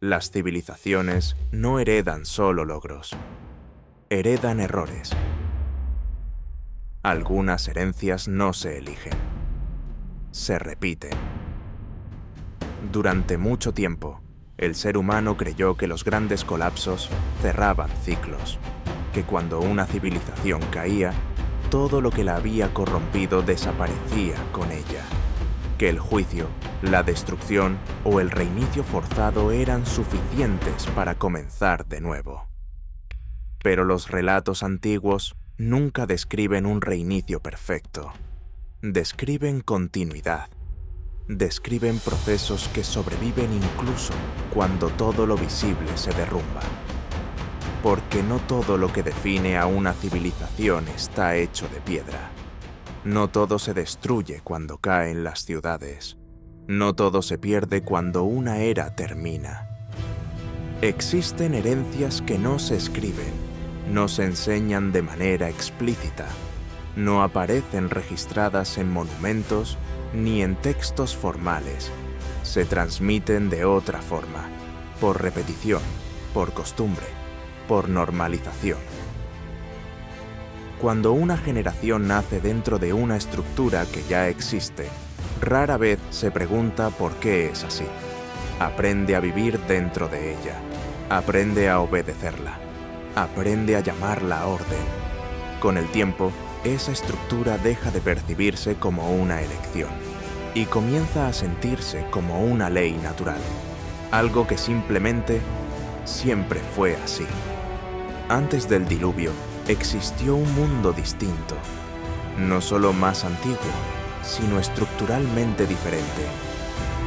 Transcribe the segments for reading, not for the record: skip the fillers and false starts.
Las civilizaciones no heredan solo logros, heredan errores. Algunas herencias no se eligen, se repiten. Durante mucho tiempo, el ser humano creyó que los grandes colapsos cerraban ciclos, que cuando una civilización caía, todo lo que la había corrompido desaparecía con ella, que el juicio, la destrucción o el reinicio forzado eran suficientes para comenzar de nuevo. Pero los relatos antiguos nunca describen un reinicio perfecto. Describen continuidad. Describen procesos que sobreviven incluso cuando todo lo visible se derrumba. Porque no todo lo que define a una civilización está hecho de piedra. No todo se destruye cuando caen las ciudades. No todo se pierde cuando una era termina. Existen herencias que no se escriben, no se enseñan de manera explícita, no aparecen registradas en monumentos ni en textos formales. Se transmiten de otra forma, por repetición, por costumbre, por normalización. Cuando una generación nace dentro de una estructura que ya existe, rara vez se pregunta por qué es así. Aprende a vivir dentro de ella, aprende a obedecerla, aprende a llamarla orden. Con el tiempo, esa estructura deja de percibirse como una elección y comienza a sentirse como una ley natural, algo que simplemente siempre fue así. Antes del diluvio, existió un mundo distinto, no solo más antiguo, sino estructuralmente diferente.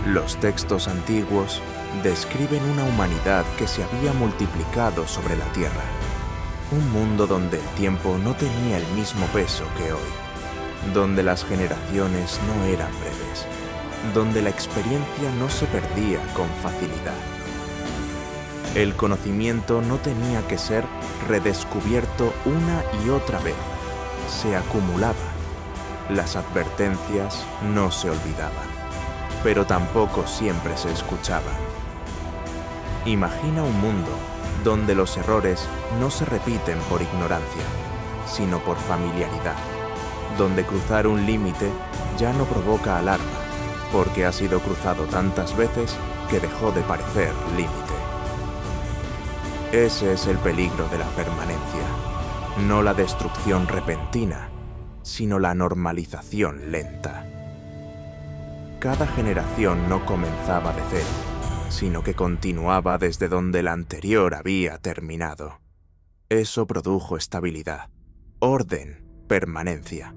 Los textos antiguos describen una humanidad que se había multiplicado sobre la Tierra, un mundo donde el tiempo no tenía el mismo peso que hoy, donde las generaciones no eran breves, donde la experiencia no se perdía con facilidad. El conocimiento no tenía que ser redescubierto una y otra vez, se acumulaba. Las advertencias no se olvidaban, pero tampoco siempre se escuchaban. Imagina un mundo donde los errores no se repiten por ignorancia, sino por familiaridad, donde cruzar un límite ya no provoca alarma, porque ha sido cruzado tantas veces que dejó de parecer límite. Ese es el peligro de la permanencia, no la destrucción repentina, sino la normalización lenta. Cada generación no comenzaba de cero, sino que continuaba desde donde la anterior había terminado. Eso produjo estabilidad, orden, permanencia.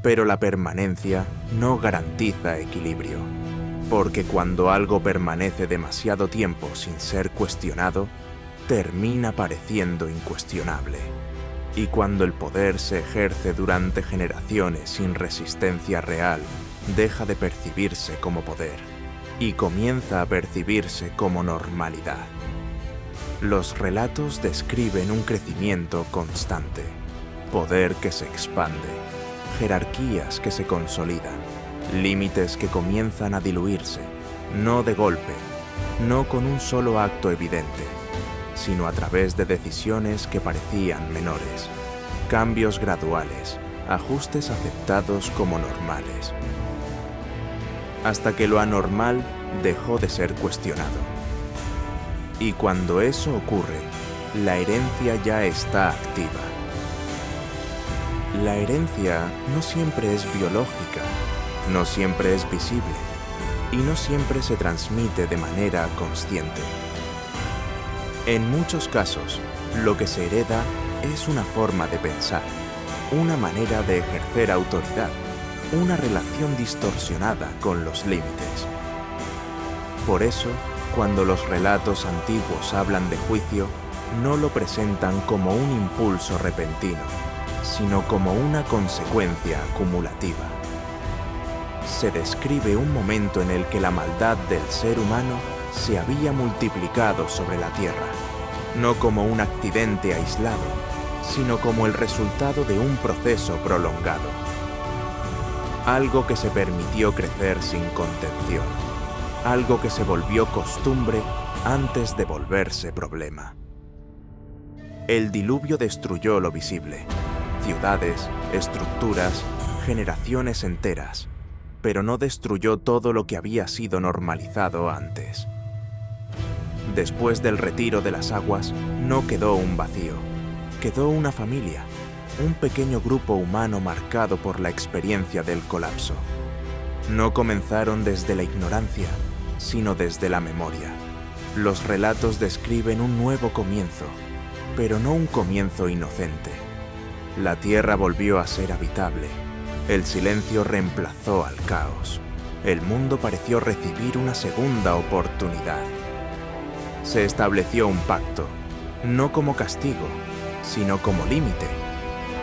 Pero la permanencia no garantiza equilibrio, porque cuando algo permanece demasiado tiempo sin ser cuestionado, termina pareciendo incuestionable. Y cuando el poder se ejerce durante generaciones sin resistencia real, deja de percibirse como poder y comienza a percibirse como normalidad. Los relatos describen un crecimiento constante, poder que se expande, jerarquías que se consolidan, límites que comienzan a diluirse, no de golpe, no con un solo acto evidente, sino a través de decisiones que parecían menores, cambios graduales, ajustes aceptados como normales, hasta que lo anormal dejó de ser cuestionado. Y cuando eso ocurre, la herencia ya está activa. La herencia no siempre es biológica, no siempre es visible y no siempre se transmite de manera consciente. En muchos casos, lo que se hereda es una forma de pensar, una manera de ejercer autoridad, una relación distorsionada con los límites. Por eso, cuando los relatos antiguos hablan de juicio, no lo presentan como un impulso repentino, sino como una consecuencia acumulativa. Se describe un momento en el que la maldad del ser humano se había multiplicado sobre la Tierra, no como un accidente aislado, sino como el resultado de un proceso prolongado. Algo que se permitió crecer sin contención, algo que se volvió costumbre antes de volverse problema. El diluvio destruyó lo visible, ciudades, estructuras, generaciones enteras, pero no destruyó todo lo que había sido normalizado antes. Después del retiro de las aguas, no quedó un vacío, quedó una familia, un pequeño grupo humano marcado por la experiencia del colapso. No comenzaron desde la ignorancia, sino desde la memoria. Los relatos describen un nuevo comienzo, pero no un comienzo inocente. La tierra volvió a ser habitable. El silencio reemplazó al caos. El mundo pareció recibir una segunda oportunidad. Se estableció un pacto, no como castigo, sino como límite.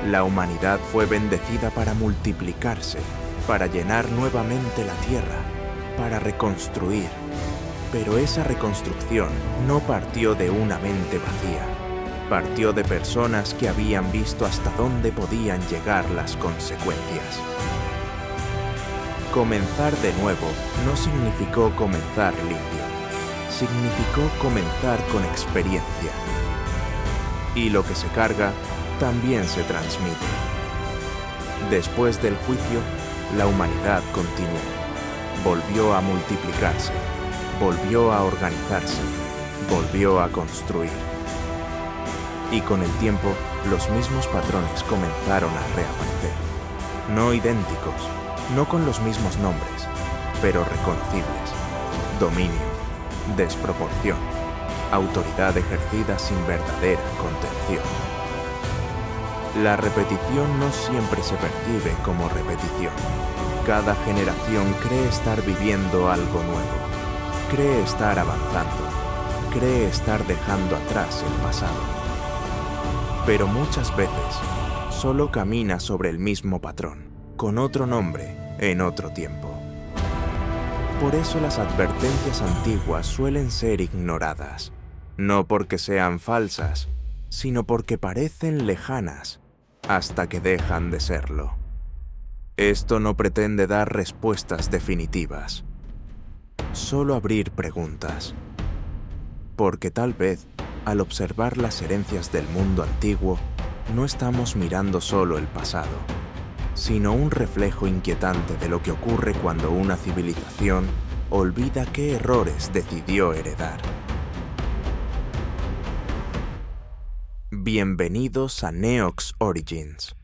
La humanidad fue bendecida para multiplicarse, para llenar nuevamente la tierra, para reconstruir. Pero esa reconstrucción no partió de una mente vacía. Partió de personas que habían visto hasta dónde podían llegar las consecuencias. Comenzar de nuevo no significó comenzar limpio, significó comenzar con experiencia. Y lo que se carga también se transmite. Después del juicio, la humanidad continuó. Volvió a multiplicarse, volvió a organizarse, volvió a construir. Y con el tiempo, los mismos patrones comenzaron a reaparecer. No idénticos, no con los mismos nombres, pero reconocibles. Dominio, desproporción, autoridad ejercida sin verdadera contención. La repetición no siempre se percibe como repetición. Cada generación cree estar viviendo algo nuevo, cree estar avanzando, cree estar dejando atrás el pasado. Pero muchas veces solo camina sobre el mismo patrón, con otro nombre, en otro tiempo. Por eso las advertencias antiguas suelen ser ignoradas, no porque sean falsas, sino porque parecen lejanas, hasta que dejan de serlo. Esto no pretende dar respuestas definitivas, solo abrir preguntas. Porque tal vez, al observar las herencias del mundo antiguo, no estamos mirando solo el pasado, sino un reflejo inquietante de lo que ocurre cuando una civilización olvida qué errores decidió heredar. Bienvenidos a Neox Origins.